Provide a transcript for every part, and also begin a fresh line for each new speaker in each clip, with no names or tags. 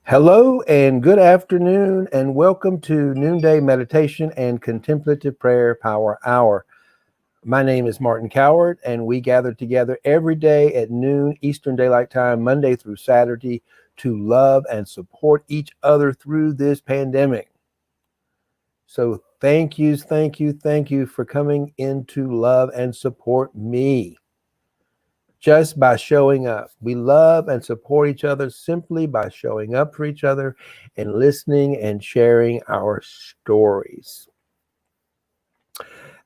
Hello and good afternoon, and welcome to Noonday Meditation and Contemplative Prayer Power Hour. My name is Martin Coward, and we gather together every day at noon Eastern Daylight Time, Monday through Saturday, to love and support each other through this pandemic. So thank you for coming in to love and support me. Just by showing up. We love and support each other simply by showing up for each other and listening and sharing our stories.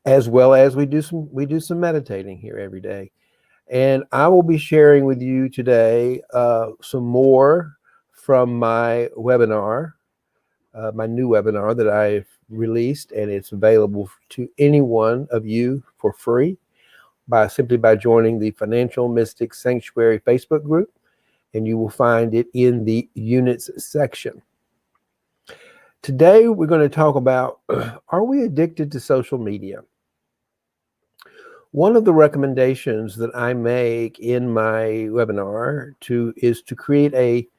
As well as we do some meditating here every day. And I will be sharing with you today some more from my webinar, my new webinar that I've released, and it's available to any one of you for free. Simply by joining the Financial Mystics Sanctuary Facebook group, and you will find it in the units section. Today, we're going to talk about, are we addicted to social media? One of the recommendations that I make in my webinar is to create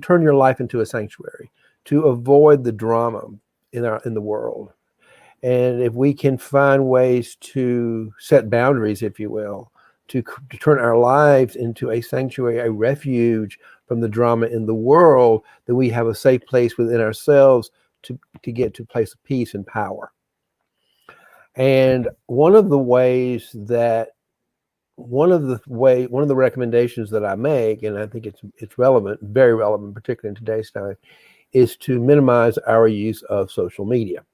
turn your life into a sanctuary, to avoid the drama in the world. And if we can find ways to set boundaries, if you will, to turn our lives into a sanctuary, a refuge from the drama in the world, then we have a safe place within ourselves to get to a place of peace and power. And one of the recommendations that I make, and I think it's relevant, very relevant, particularly in today's time, is to minimize our use of social media.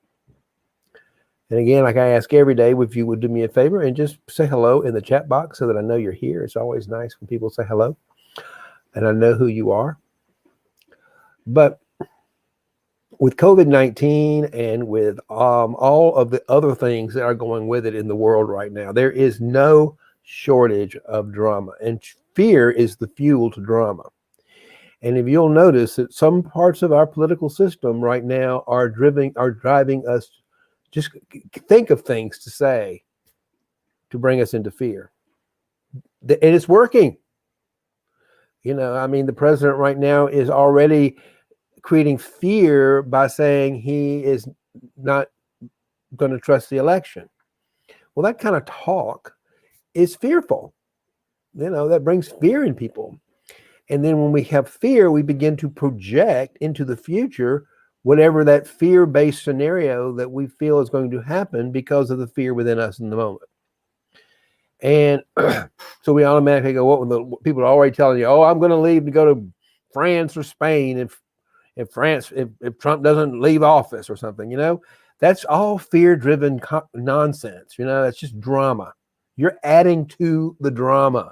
And again, like I ask every day, if you would do me a favor and just say hello in the chat box so that I know you're here. It's always nice when people say hello and I know who you are. But with COVID-19 and with all of the other things that are going with it in the world right now, there is no shortage of drama, and fear is the fuel to drama. And if you'll notice that some parts of our political system right now are driving us, just think of things to say to bring us into fear. And it's working. The president right now is already creating fear by saying he is not going to trust the election. Well, that kind of talk is fearful. That brings fear in people. And then when we have fear, we begin to project into the future whatever that fear-based scenario that we feel is going to happen because of the fear within us in the moment. And so we automatically go, what people are already telling you, I'm going to leave to go to France or Spain if Trump doesn't leave office or something, that's all fear-driven nonsense. That's just drama. You're adding to the drama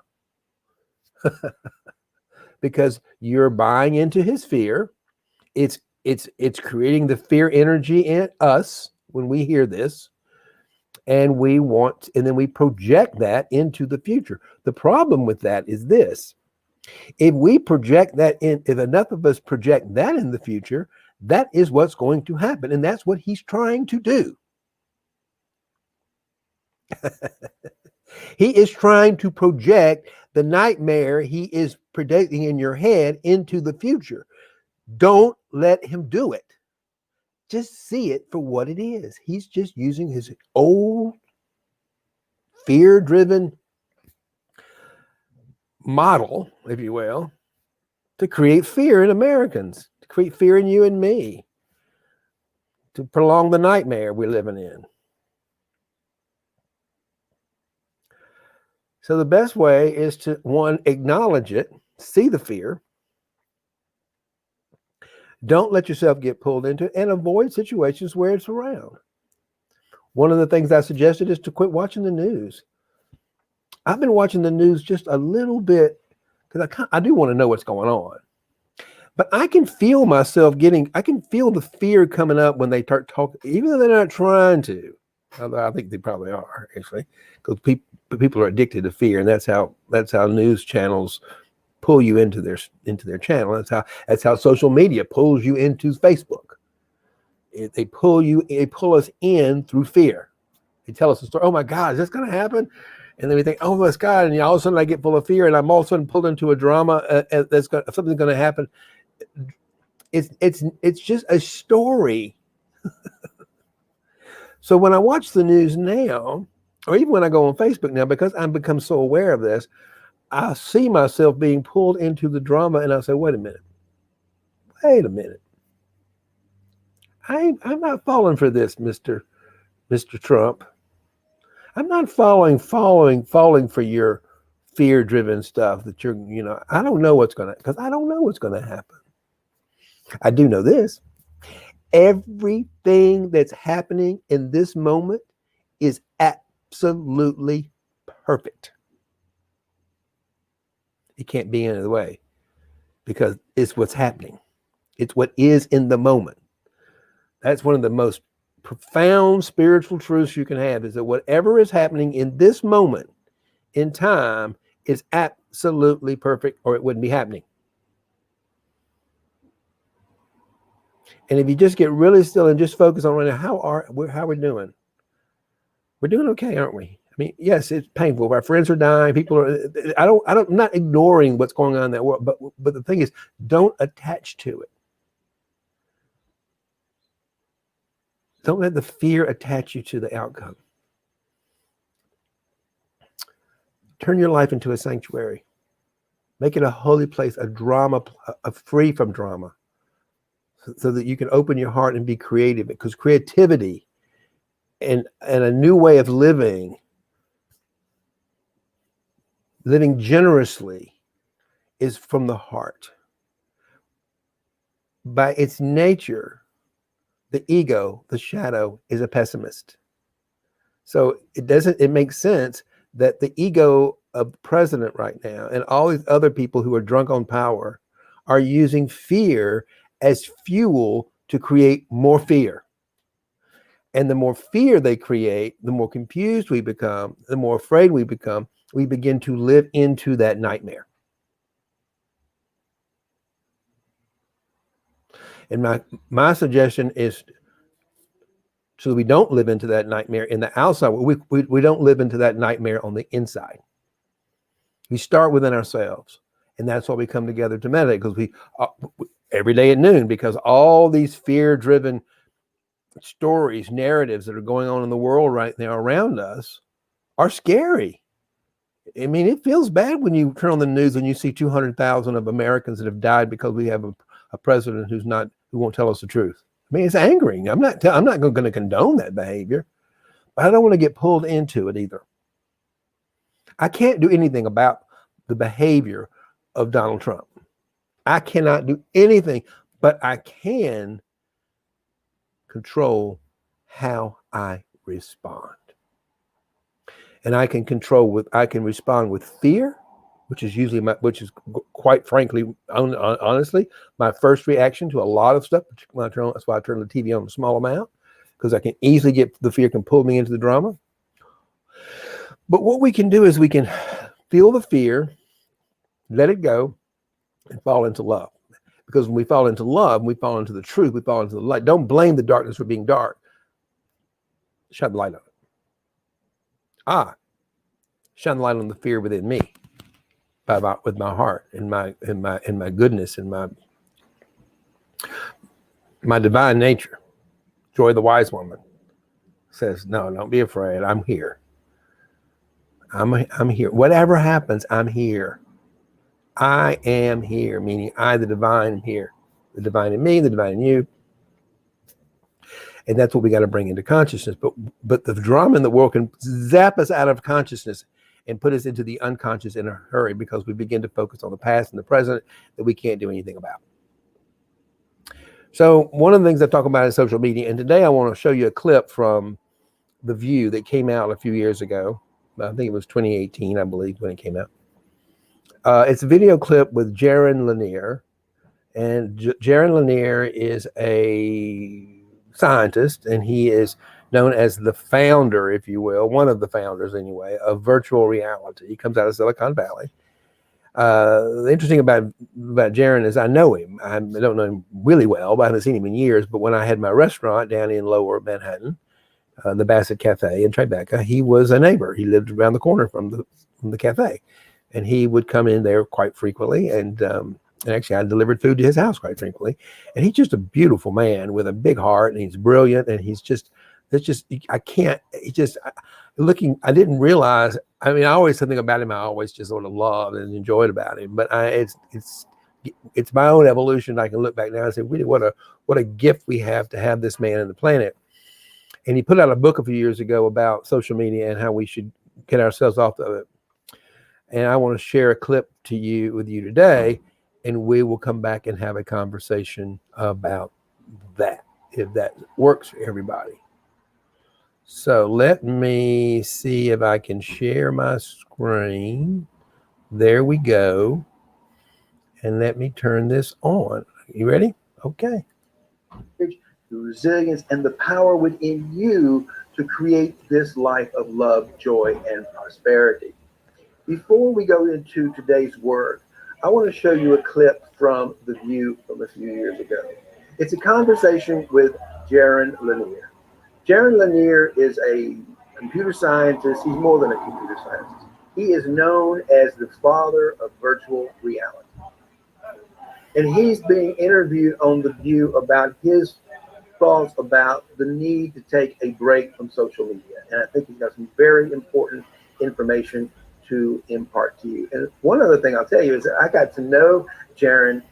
because you're buying into his fear. It's creating the fear energy in us when we hear this, and then we project that into the future. The problem with that is this: if enough of us project that in the future, that is what's going to happen, and that's what he's trying to do. He is trying to project the nightmare he is predicting in your head into the future. Don't let him do it. Just see it for what it is. He's just using his old fear-driven model, if you will, to create fear in Americans, to create fear in you and me, to prolong the nightmare we're living in. So the best way is to, one, acknowledge it, see the fear. Don't let yourself get pulled into it, and avoid situations where it's around. One of the things I suggested is to quit watching the news. I've been watching the news just a little bit because I do want to know what's going on. But I can feel myself I can feel the fear coming up when they start talking, even though they're not trying to. Although I think they probably are, actually, because people are addicted to fear, and that's how news channels pull you into their channel. That's how social media pulls you into Facebook. They pull us in through fear. They tell us a story. Oh my God, is this going to happen? And then we think, oh my God, and all of a sudden I get full of fear, and I'm all of a sudden pulled into a drama. Something's going to happen. It's just a story. So when I watch the news now, or even when I go on Facebook now, because I've become so aware of this, I see myself being pulled into the drama, and I say, wait a minute. I'm not falling for this, Mr. Trump. I'm not falling for your fear-driven stuff that I don't know what's because I don't know what's gonna happen. I do know this. Everything that's happening in this moment is absolutely perfect. It can't be any other way because it's what's happening. It's what is in the moment. That's one of the most profound spiritual truths you can have, is that whatever is happening in this moment in time is absolutely perfect, or it wouldn't be happening. And if you just get really still and just focus on right now, how we're doing? We're doing okay, aren't we? I mean, yes, it's painful. Our friends are dying. People are. I'm not ignoring what's going on in that world, but the thing is, don't attach to it. Don't let the fear attach you to the outcome. Turn your life into a sanctuary. Make it a holy place, a free from drama, so that you can open your heart and be creative. Because creativity and a new way of living generously, is from the heart. By its nature, the ego, the shadow, is a pessimist. So it makes sense that the ego of the president right now and all these other people who are drunk on power are using fear as fuel to create more fear. And the more fear they create, the more confused we become, the more afraid we become. We begin to live into that nightmare. And my suggestion is, so we don't live into that nightmare in the outside. We don't live into that nightmare on the inside. We start within ourselves. And that's why we come together to meditate, because we every day at noon, because all these fear-driven stories, narratives that are going on in the world right now around us are scary. I mean, it feels bad when you turn on the news and you see 200,000 of Americans that have died because we have a president who won't tell us the truth. I mean, it's angering. I'm not going to condone that behavior, but I don't want to get pulled into it either. I can't do anything about the behavior of Donald Trump. I cannot do anything, but I can control how I respond. And I can respond with fear, which is quite frankly, honestly, my first reaction to a lot of stuff. That's why I turn the TV on a small amount, because I can easily the fear can pull me into the drama. But what we can do is we can feel the fear, let it go, and fall into love. Because when we fall into love, we fall into the truth, we fall into the light. Don't blame the darkness for being dark. Shine the light on it. Shine the light on the fear within me, with my heart and my goodness and my divine nature. Joy, the wise woman, says, "No, don't be afraid. I'm here. I'm here. Whatever happens, I'm here. I am here," meaning I, the divine, am here. The divine in me, the divine in you. And that's what we got to bring into consciousness. But the drama in the world can zap us out of consciousness and put us into the unconscious in a hurry, because we begin to focus on the past and the present that we can't do anything about. So one of the things I talk about is social media. And today I want to show you a clip from The View that came out a few years ago. I think it was 2018, I believe, when it came out. It's a video clip with Jaron Lanier. And Jaron Lanier is a scientist, and he is known as the founder, if you will, one of the founders anyway, of virtual reality. He comes out of Silicon Valley. The interesting about Jaron is I know him. I don't know him really well, but I haven't seen him in years. But when I had my restaurant down in Lower Manhattan, the Bassett Cafe in Tribeca, he was a neighbor. He lived around the corner from the cafe, and he would come in there quite frequently. And And actually, I delivered food to his house quite frequently. And he's just a beautiful man with a big heart, and he's brilliant. And he's just, it's just, I can't, he just, looking, I didn't realize, I mean, I always, something about him I always just sort of loved and enjoyed about him. But it's my own evolution. I can look back now and say, really, what a gift we have to have this man on the planet. And he put out a book a few years ago about social media and how we should get ourselves off of it. And I want to share a clip with you today, and we will come back and have a conversation about that, if that works for everybody. So let me see if I can share my screen. There we go. And let me turn this on. You ready? Okay.
The resilience and the power within you to create this life of love, joy, and prosperity. Before we go into today's work, I want to show you a clip from The View from a few years ago. It's a conversation with Jaron Lanier. Jaron Lanier is a computer scientist. He's more than a computer scientist. He is known as the father of virtual reality. And he's being interviewed on The View about his thoughts about the need to take a break from social media. And I think he's got some very important information to impart to you. And one other thing I'll tell you is that I got to know Jaron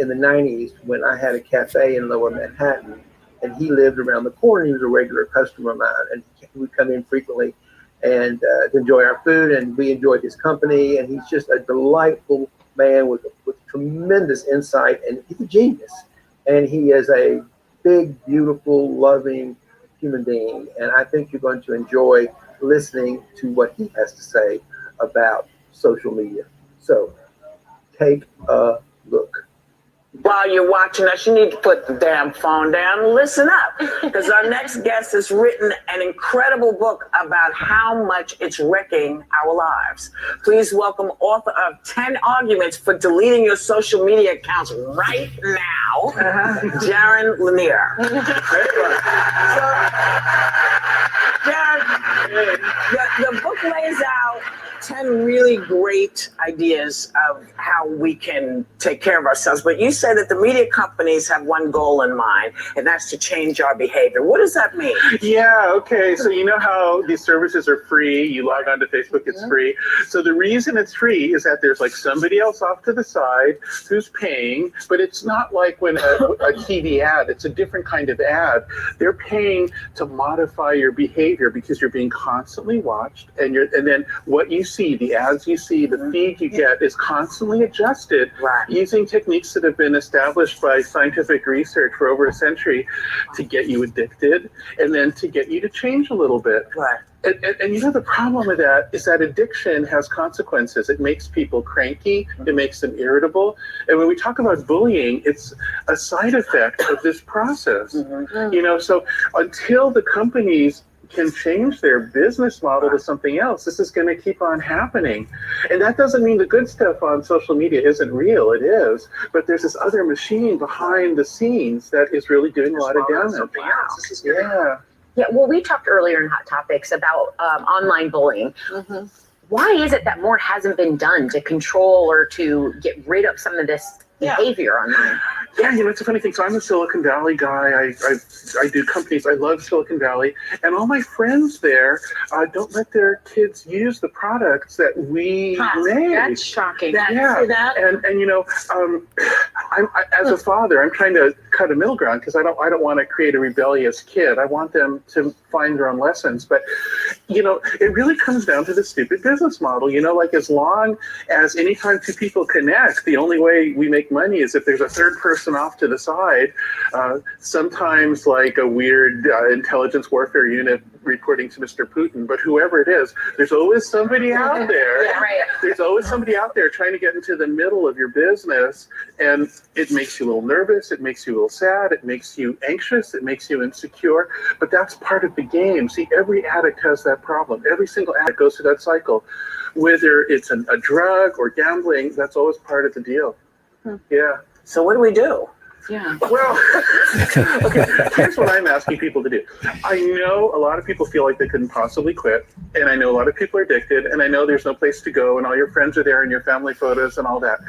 in the 90s when I had a cafe in Lower Manhattan, and he lived around the corner. He was a regular customer of mine, and he would come in frequently and to enjoy our food, and we enjoyed his company. And he's just a delightful man with tremendous insight, and he's a genius. And he is a big, beautiful, loving human being. And I think you're going to enjoy listening to what he has to say about social media. So take a look.
While you're watching us, you need to put the damn phone down and listen up, because our next guest has written an incredible book about how much it's wrecking our lives. Please welcome author of 10 Arguments for Deleting Your Social Media Accounts Right Now, Jaron Lanier. Jaron, the book lays out 10 really great ideas of how we can take care of ourselves. But you say that the media companies have one goal in mind, and that's to change our behavior. What does that mean?
Yeah, okay. So you know how these services are free? You log on to Facebook, it's free. So the reason it's free is that there's like somebody else off to the side who's paying, but it's not like when a TV ad, it's a different kind of ad. They're paying to modify your behavior because you're being constantly watched, and then what you see, the ads you see, the feed you get is constantly adjusted using techniques that have been established by scientific research for over a century to get you addicted and then to get you to change a little bit.
Right.
And you know, the problem with that is that addiction has consequences. It makes people cranky, it makes them irritable. And when we talk about bullying, it's a side effect of this process. You know, so until the companies can change their business model to something else, this is going to keep on happening. And that doesn't mean the good stuff on social media isn't real. It is. But there's this other machine behind the scenes that is really doing a lot of damage. Yeah.
Yeah, well, we talked earlier in Hot Topics about online bullying. Why is it that more hasn't been done to control or to get rid of some of this behavior online?
Yeah, you know, it's a funny thing. So I'm a Silicon Valley guy. I do companies. I love Silicon Valley. And all my friends there don't let their kids use the products that we made.
That's shocking.
And you know, as a father, I'm trying to cut a middle ground because I don't want to create a rebellious kid. I want them to find their own lessons. But, you know, it really comes down to the stupid business model. You know, like as long as anytime two people connect, the only way we make money is if there's a third person off to the side, sometimes like a weird intelligence warfare unit reporting to Mr. Putin, but whoever it is, there's always somebody out there. There's always somebody out there trying to get into the middle of your business, and it makes you a little nervous, it makes you a little sad, it makes you anxious, it makes you insecure, but that's part of the game. See, every addict has that problem. Every single addict goes through that cycle. Whether it's a drug or gambling, that's always part of the deal. Yeah.
So what do we do?
Yeah.
Well, okay, here's what I'm asking people to do. I know a lot of people feel like they couldn't possibly quit, and I know a lot of people are addicted, and I know there's no place to go, and all your friends are there, and your family photos and all that.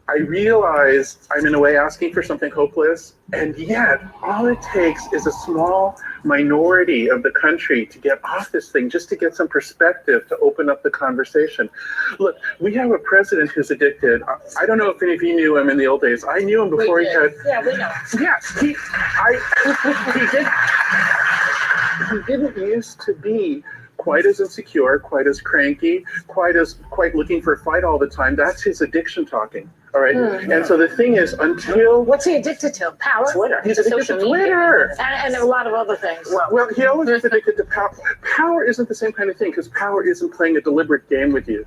I realize I'm in a way asking for something hopeless, and yet all it takes is a small minority of the country to get off this thing, just to get some perspective, to open up the conversation. Look, we have a president who's addicted. I don't know if any of you knew him in the old days. I knew him before he had.
Yeah, we know.
Yeah, he didn't used to be quite as insecure, quite as cranky, quite looking for a fight all the time. That's his addiction talking. All right. And so the thing is, until
What's he addicted to? Power?
Twitter.
he's addicted to Twitter.
And a lot of other things.
Well, he always is addicted to power. Power isn't the same kind of thing, because power isn't playing a deliberate game with you.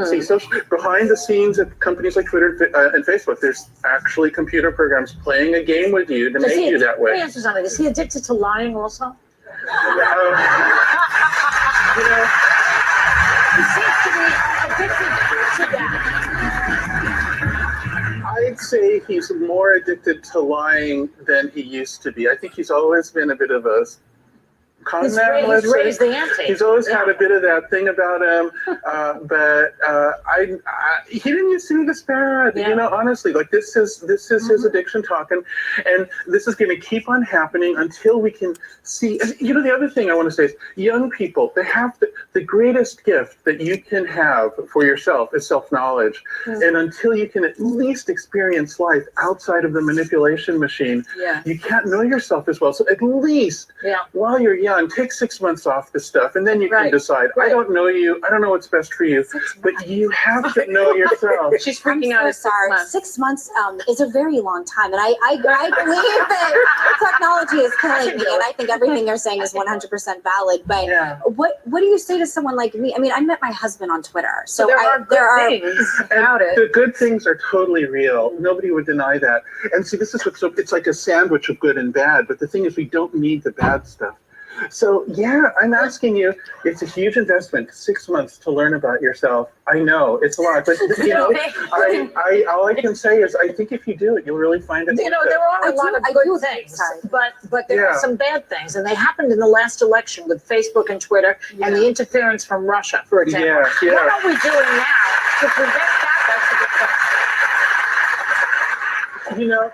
See, so behind the scenes at companies like Twitter and Facebook, there's actually computer programs playing a game with you to make you that
Let me
way.
answer something. Is he addicted to lying also?
You know,
He seems to be addicted to that.
I'd say he's more addicted to lying than he used to be. I think he's always been a bit of a con man,
He's
let's say.
raised the ante.
He's always had a bit of that thing about him, but he didn't used to be this bad.
Yeah.
You know, honestly, like this is his addiction talking, and this is going to keep on happening until we can see. You know, the other thing I want to say is, young people, they have the greatest gift that you can have for yourself is self-knowledge, and until you can at least experience life outside of the manipulation machine, you can't know yourself as well. So at least while you're young, take 6 months off this stuff, and then you can decide. I don't know you. I don't know what's best for you, but you have to know yourself.
She's freaking out at 6 months.
6 months is a very long time, and I believe that technology is killing me, and I think everything you're saying is 100% valid. But what do you say to someone like me? I mean, I met my husband on Twitter, so
there are things about it.
The good things are totally real. Nobody would deny that. And see, this is what's so. It's like a sandwich of good and bad. But the thing is, we don't need the bad stuff. So yeah, I'm asking you, it's a huge investment, 6 months to learn about yourself. I know it's a lot, but you know, I all I can say is I think if you do it, you'll really find it.
You know, there are a lot of good things, but there are some bad things, and they happened in the last election with Facebook and Twitter and the interference from Russia, for example. What are we doing now to prevent that?
You know,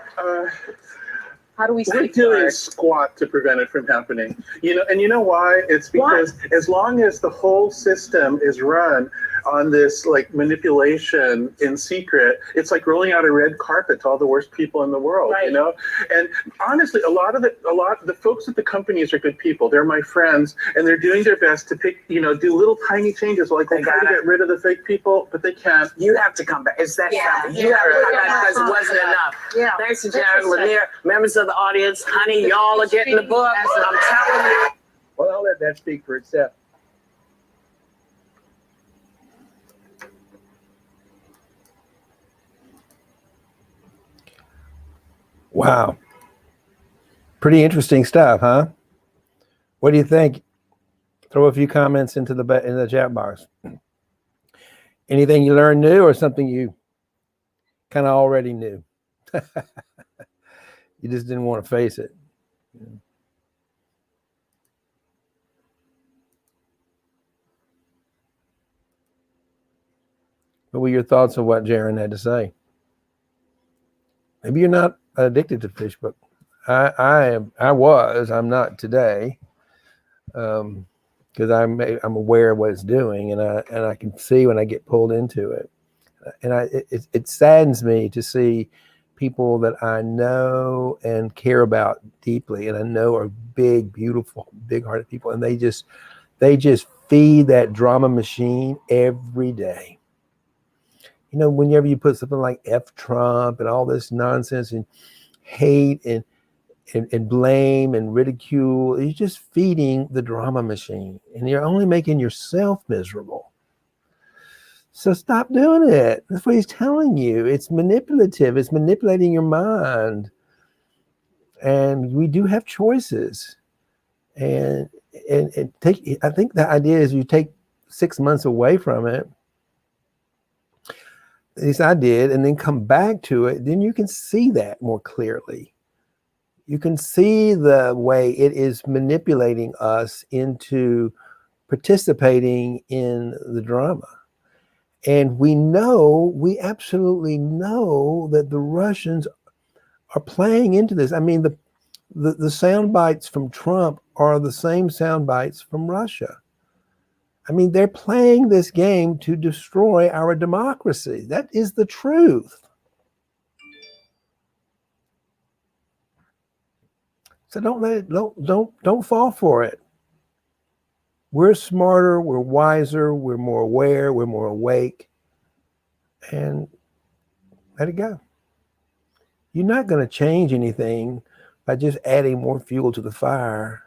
How do we
we're
speak
doing
forward?
squat to prevent it from happening. You know, and you know why? It's because as long as the whole system is run on this like manipulation in secret, it's like rolling out a red carpet to all the worst people in the world. You know, and honestly, a lot of the folks at the companies are good people. They're my friends, and they're doing their best to do little tiny changes, like they try to get rid of the fake people, but they can't.
You have to come back. It's that simple. You have to come back because it wasn't enough. Thanks to Jared Lanier, members of the audience, honey, y'all are getting the book. I'm telling you.
Well, I'll let that speak for itself.
Wow. Pretty interesting stuff, huh? What do you think? Throw a few comments into the chat box. Anything you learned new, or something you kind of already knew? You just didn't want to face it. What were your thoughts of what Jaron had to say? Maybe you're not addicted to fish, but I was. I'm not today, because I'm aware of what it's doing, and I can see when I get pulled into it, and it saddens me to see people that I know and care about deeply, and I know are big, beautiful, big-hearted people, and they just feed that drama machine every day. You know, whenever you put something like F Trump and all this nonsense and hate and blame and ridicule, you're just feeding the drama machine, and you're only making yourself miserable. So stop doing it. That's what he's telling you. It's manipulative. It's manipulating your mind. And we do have choices. And I think the idea is you take 6 months away from it. At least I did, and then come back to it, then you can see that more clearly. You can see the way it is manipulating us into participating in the drama. And we absolutely know that the Russians are playing into this. I mean, the sound bites from Trump are the same sound bites from Russia. I mean, they're playing this game to destroy our democracy. That is the truth. So don't fall for it. We're smarter, we're wiser, we're more aware, we're more awake, and let it go. You're not going to change anything by just adding more fuel to the fire.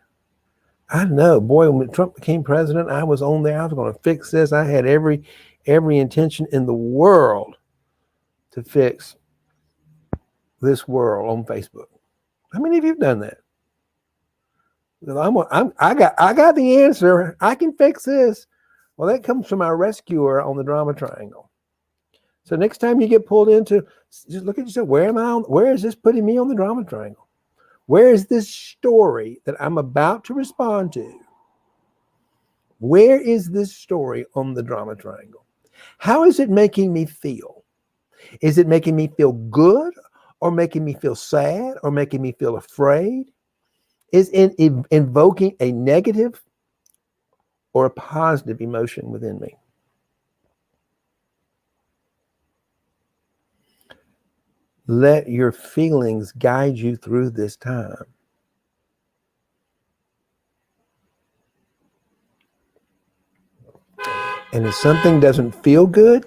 I know, boy, when Trump became president, I was on there. I was going to fix this. I had every intention in the world to fix this world on Facebook. How many of you have done that? I got the answer. I can fix this. Well, that comes from our rescuer on the drama triangle. So next time you get pulled into, just look at yourself. Where is this putting me on the drama triangle? Where is this story that I'm about to respond to? Where is this story on the drama triangle? How is it making me feel? Is it making me feel good, or making me feel sad, or making me feel afraid? Is it invoking a negative or a positive emotion within me? Let your feelings guide you through this time. And if something doesn't feel good,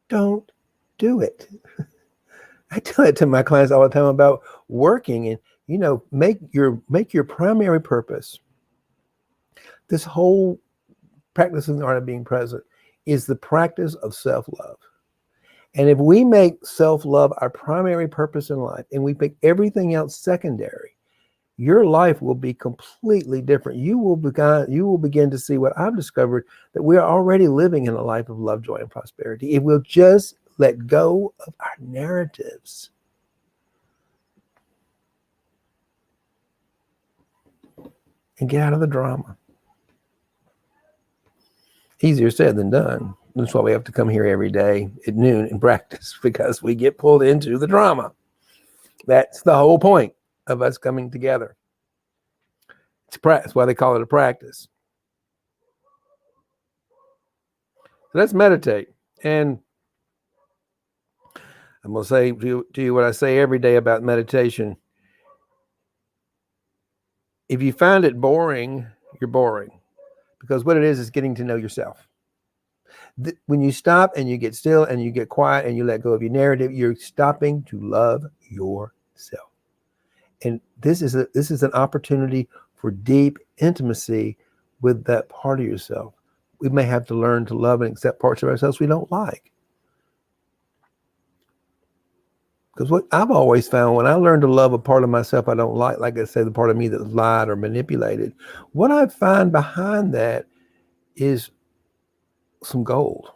don't do it. I tell it to my clients all the time about working, and make your primary purpose. This whole practice in the art of being present is the practice of self-love. And if we make self-love our primary purpose in life, and we make everything else secondary, your life will be completely different. You will begin to see what I've discovered, that we are already living in a life of love, joy, and prosperity. If we'll just let go of our narratives. And get out of the drama. Easier said than done. That's why we have to come here every day at noon and practice, because we get pulled into the drama. That's the whole point of us coming together. That's why they call it a practice. So let's meditate. And I'm going to say to you what I say every day about meditation. If you find it boring, you're boring. Because what it is getting to know yourself. When you stop and you get still and you get quiet and you let go of your narrative, you're stopping to love yourself. And this is an opportunity for deep intimacy with that part of yourself. We may have to learn to love and accept parts of ourselves we don't like. Because what I've always found, when I learn to love a part of myself I don't like I say, the part of me that's lied or manipulated, what I find behind that is some gold.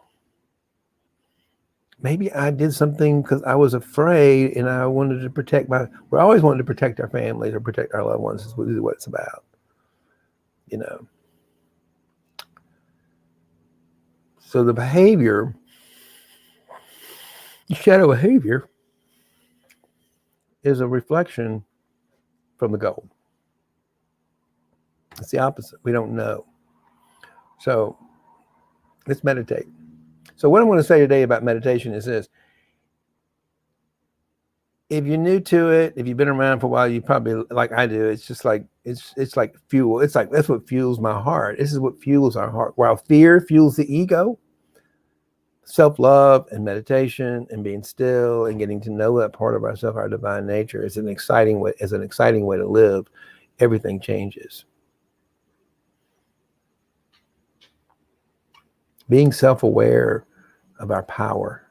Maybe I did something because I was afraid and I wanted to protect we always wanted to protect our families or protect our loved ones. Is what it's about. So the behavior, shadow behavior, is a reflection from the goal. It's the opposite. We don't know. So let's meditate. So what I'm going to say today about meditation is this. If you're new to it, if you've been around for a while, you probably, like I do, it's just like, it's like fuel. It's like, that's what fuels my heart. This is what fuels our heart. While fear fuels the ego, self-love and meditation and being still and getting to know that part of ourselves, our divine nature, is an exciting way to live. Everything changes. Being self-aware of our power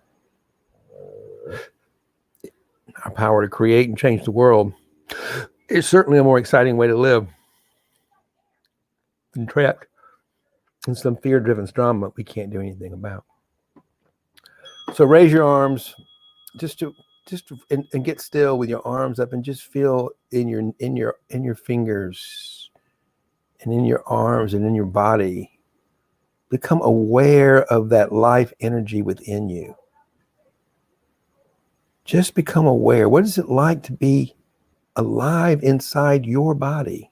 to create and change the world, is certainly a more exciting way to live than trapped in some fear-driven drama we can't do anything about. So raise your arms, and get still with your arms up, and just feel in your fingers and in your arms and in your body Become aware of that life energy within you. Just become aware. What is it like to be alive inside your body?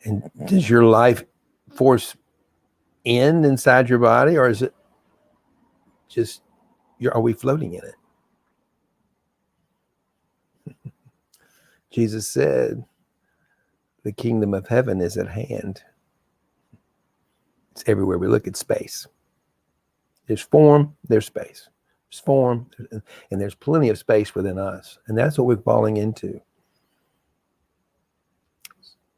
And does your life force end inside your body, or is it just, are we floating in it? Jesus said, the kingdom of heaven is at hand. It's everywhere we look at space. There's form, there's space. There's form, and there's plenty of space within us. And that's what we're falling into.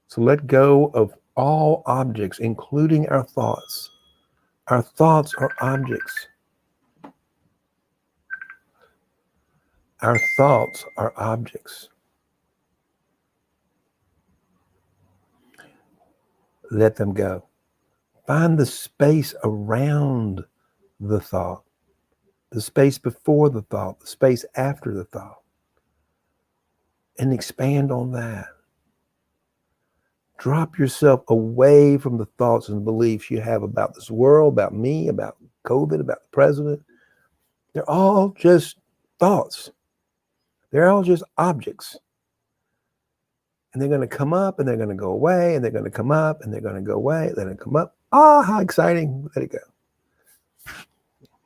So let go of all objects, including our thoughts. Our thoughts are objects. Our thoughts are objects. Let them go. Find the space around the thought, the space before the thought, the space after the thought, and expand on that. Drop yourself away from the thoughts and beliefs you have about this world, about me, about COVID, about the president. They're all just thoughts. They're all just objects. And they're going to come up and they're going to go away, and they're going to come up and they're going to go away. They're going to come up. Ah, how exciting. Let it go.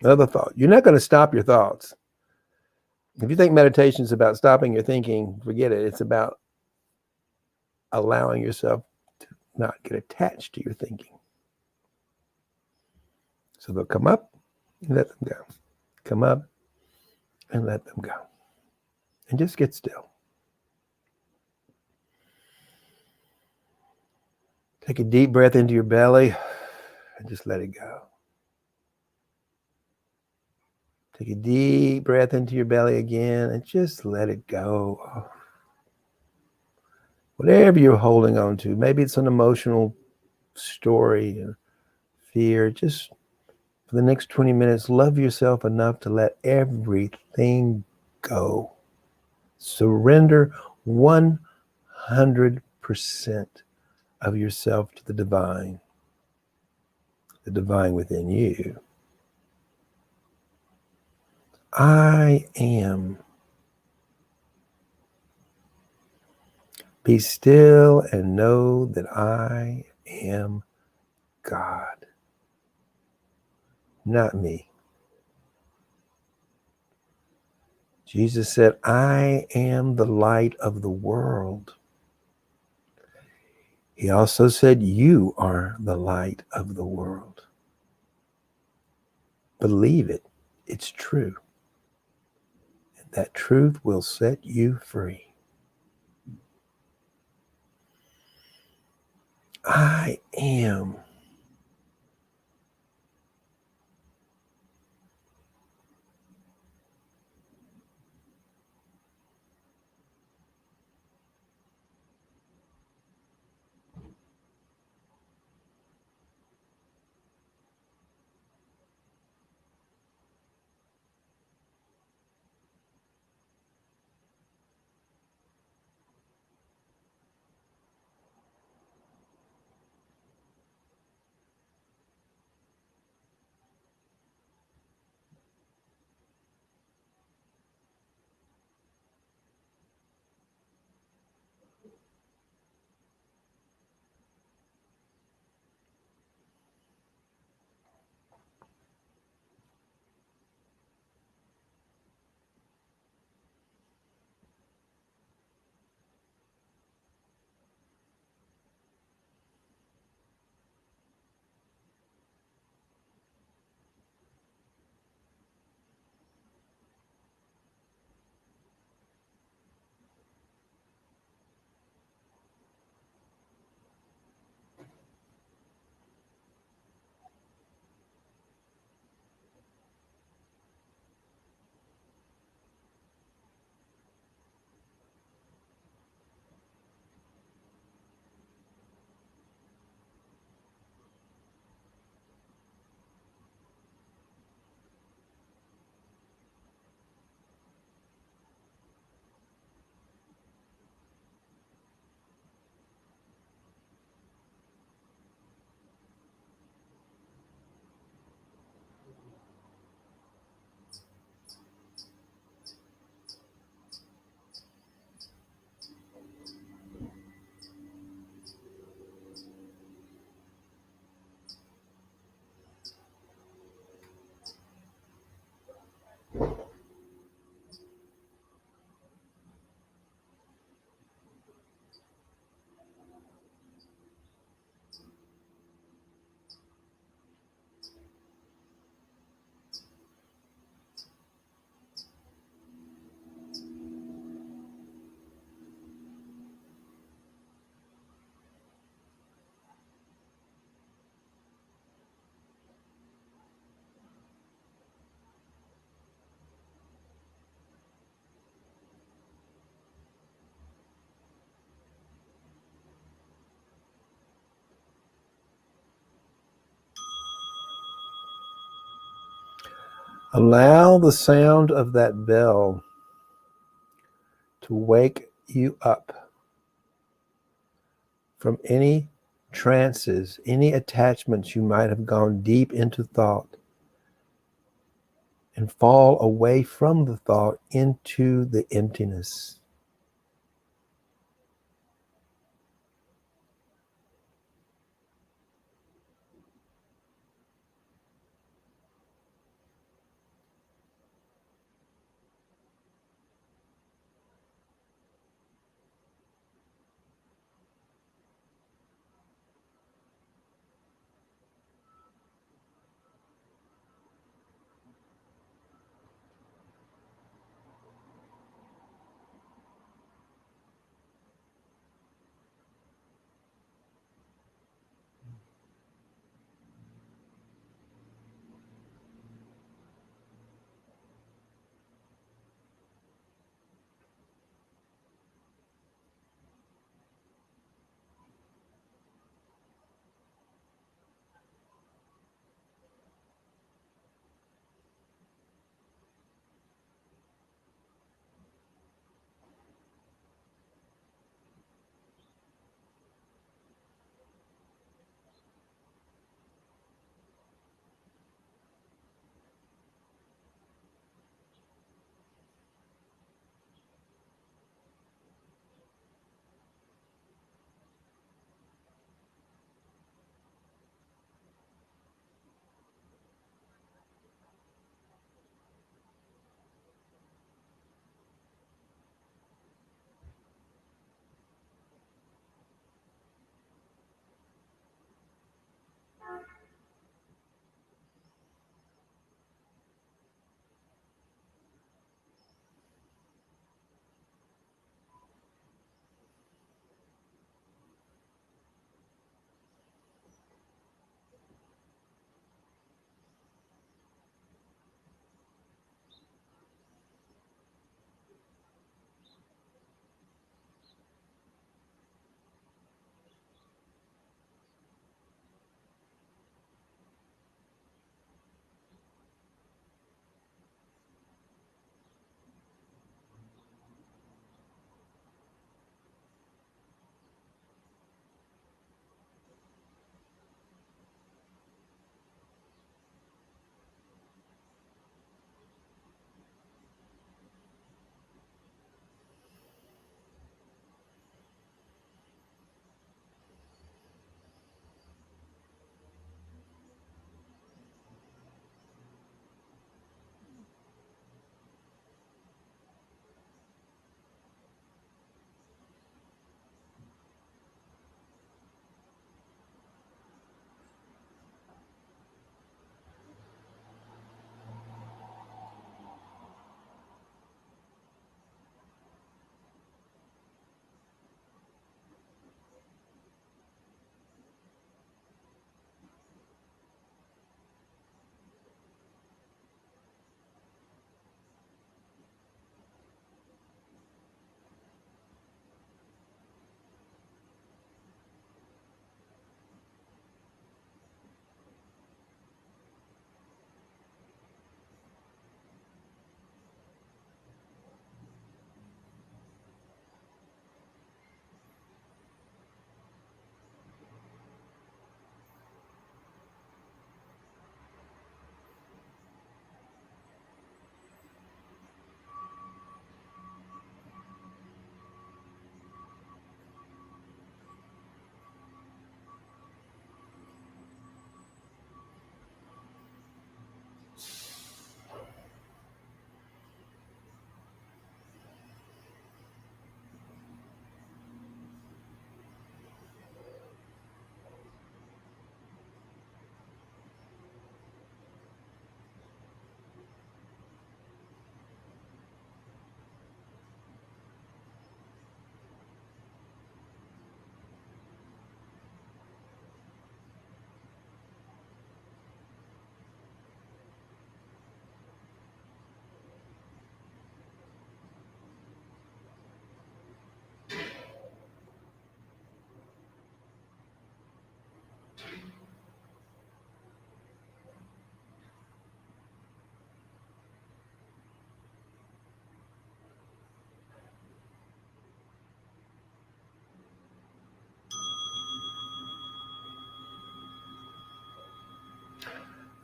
Another thought. You're not going to stop your thoughts. If you think meditation is about stopping your thinking, forget it. It's about allowing yourself to not get attached to your thinking. So they'll come up and let them go. Come up and let them go. And just get still. Take a deep breath into your belly and just let it go. Take a deep breath into your belly again and just let it go. Whatever you're holding on to, maybe it's an emotional story, fear, just for the next 20 minutes, love yourself enough to let everything go. Surrender 100% of yourself to the divine within you. I am. Be still and know that I am God, not me. Jesus said, I am the light of the world. He also said, you are the light of the world. Believe it. It's true. And that truth will set you free. I am. Allow the sound of that bell to wake you up from any trances, any attachments you might have gone deep into thought, and fall away from the thought into the emptiness.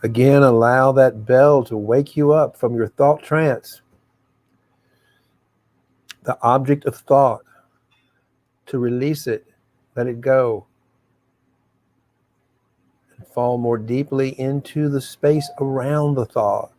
Again, allow that bell to wake you up from your thought trance, the object of thought, to release it, let it go, and fall more deeply into the space around the thought.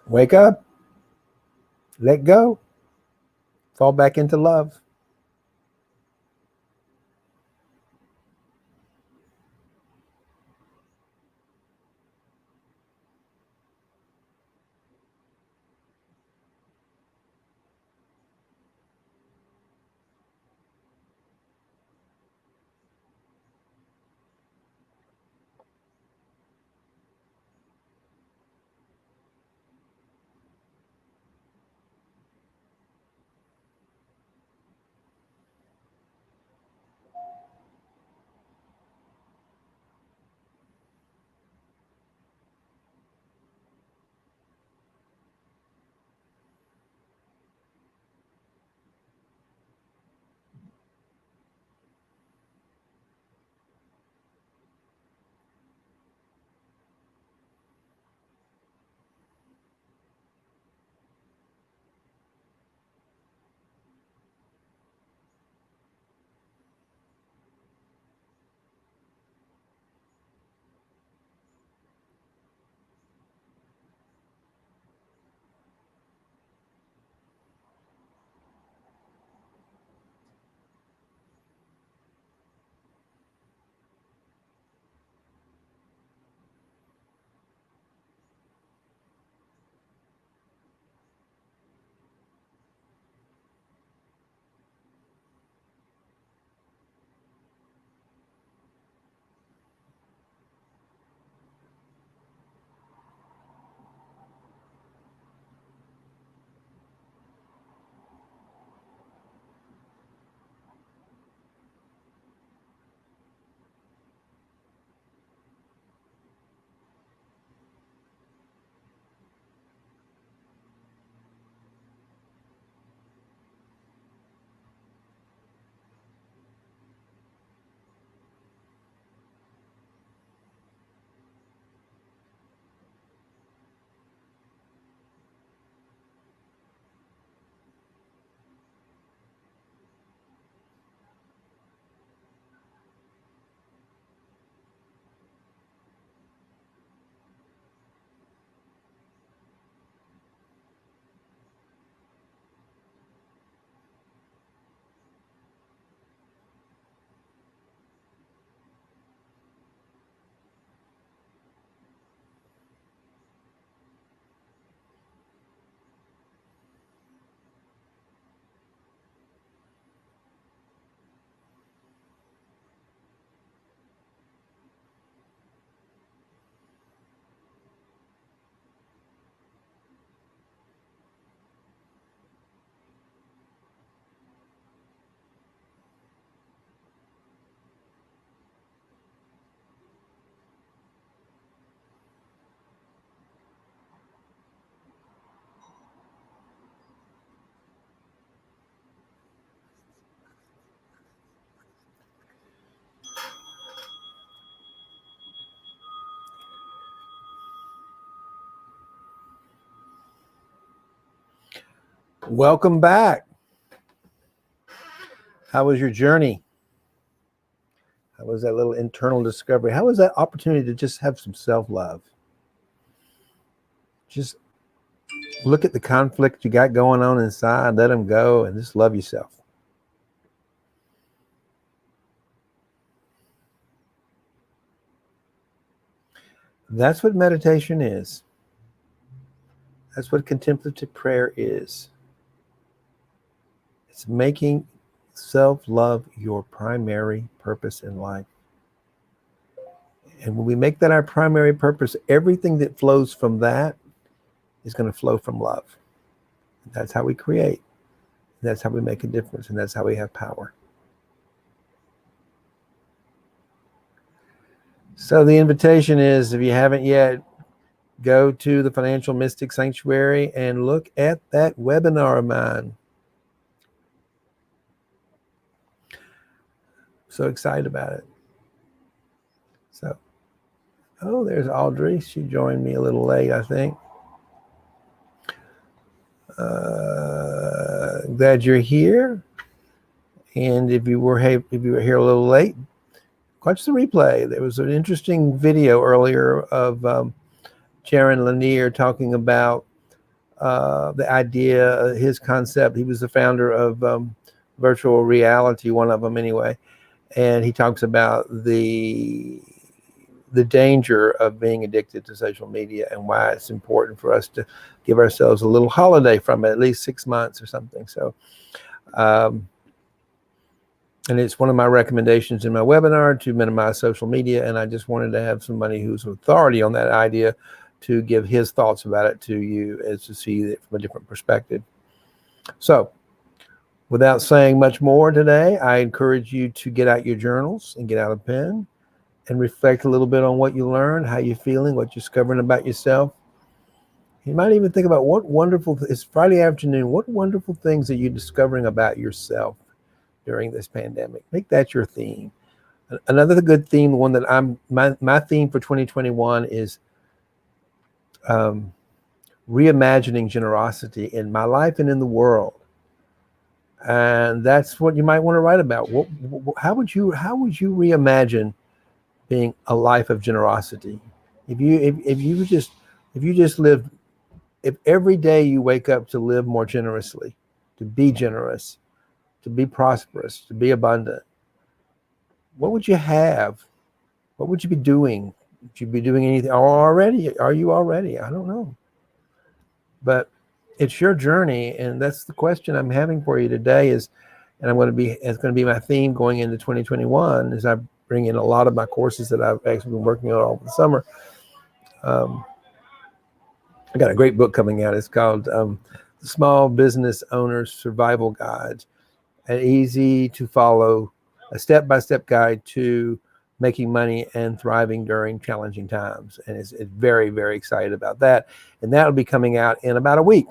Wake up, let go, fall back into love. Welcome back. How was your journey? How was that little internal discovery? How was that opportunity to just have some self-love? Just look at the conflict you got going on inside, let them go, and just love yourself. That's what meditation is. That's what contemplative prayer is. It's making self-love your primary purpose in life. And when we make that our primary purpose, everything that flows from that is going to flow from love. That's how we create. That's how we make a difference. And that's how we have power. So the invitation is, if you haven't yet, go to the Financial Mystic Sanctuary and look at that webinar of mine. So excited about it. So, oh, there's Audrey. She joined me a little late, I think. Glad you're here. And if you were here a little late, watch the replay. There was an interesting video earlier of Sharon Lanier talking about the idea, his concept. He was the founder of virtual reality, one of them anyway, and he talks about the danger of being addicted to social media and why it's important for us to give ourselves a little holiday from it, at least 6 months or something. So, and it's one of my recommendations in my webinar to minimize social media. And I just wanted to have somebody who's authority on that idea to give his thoughts about it to you, as to see it from a different perspective. So without saying much more today, I encourage you to get out your journals and get out a pen and reflect a little bit on what you learned, how you're feeling, what you're discovering about yourself. You might even think about it's Friday afternoon, what wonderful things are you discovering about yourself during this pandemic? Make that your theme. Another good theme, the one that my theme for 2021 is reimagining generosity in my life and in the world. And that's what you might want to write about. How would you reimagine being a life of generosity? If you just lived, if every day you wake up to live more generously, to be generous, to be prosperous, to be abundant, what would you have? What would you be doing? Would you be doing anything already? Are you already? I don't know. But it's your journey, and that's the question I'm having for you today. It's going to be my theme going into 2021 as I bring in a lot of my courses that I've actually been working on all the summer. I got a great book coming out. It's called The Small Business Owner's Survival Guide, an easy to follow, a step-by-step guide to making money and thriving during challenging times. And it's very, very excited about that. And that'll be coming out in about a week.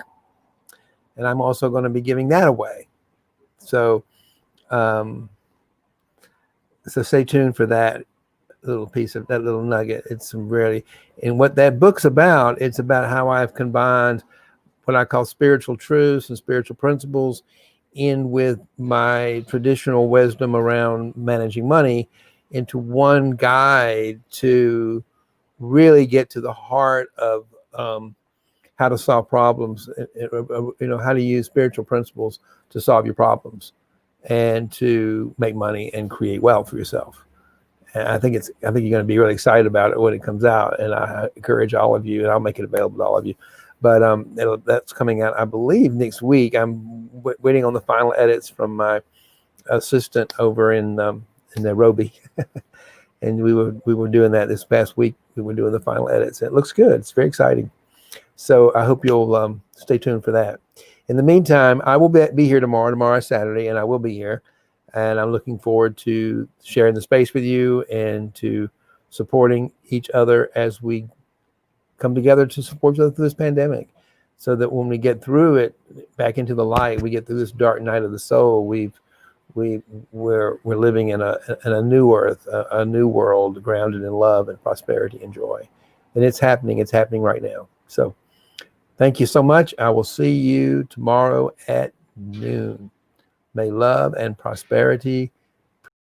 And I'm also going to be giving that away. So, so stay tuned for that little piece of that little nugget. It's some really, and what that book's about, it's about how I've combined what I call spiritual truths and spiritual principles in with my traditional wisdom around managing money into one guide to really get to the heart of how to solve problems, how to use spiritual principles to solve your problems and to make money and create wealth for yourself. And I think you're going to be really excited about it when it comes out. And I encourage all of you, and I'll make it available to all of you. But that's coming out, I believe, next week. I'm waiting on the final edits from my assistant over in Nairobi. And we were doing that this past week. We were doing the final edits. It looks good. It's very exciting. So I hope you'll stay tuned for that. In the meantime, I will be here tomorrow Saturday, and I will be here. And I'm looking forward to sharing the space with you and to supporting each other as we come together to support each other through this pandemic, so that when we get through it, back into the light, we get through this dark night of the soul, we're living in a new earth, a new world grounded in love and prosperity and joy. And it's happening right now. So thank you so much. I will see you tomorrow at noon. May love and prosperity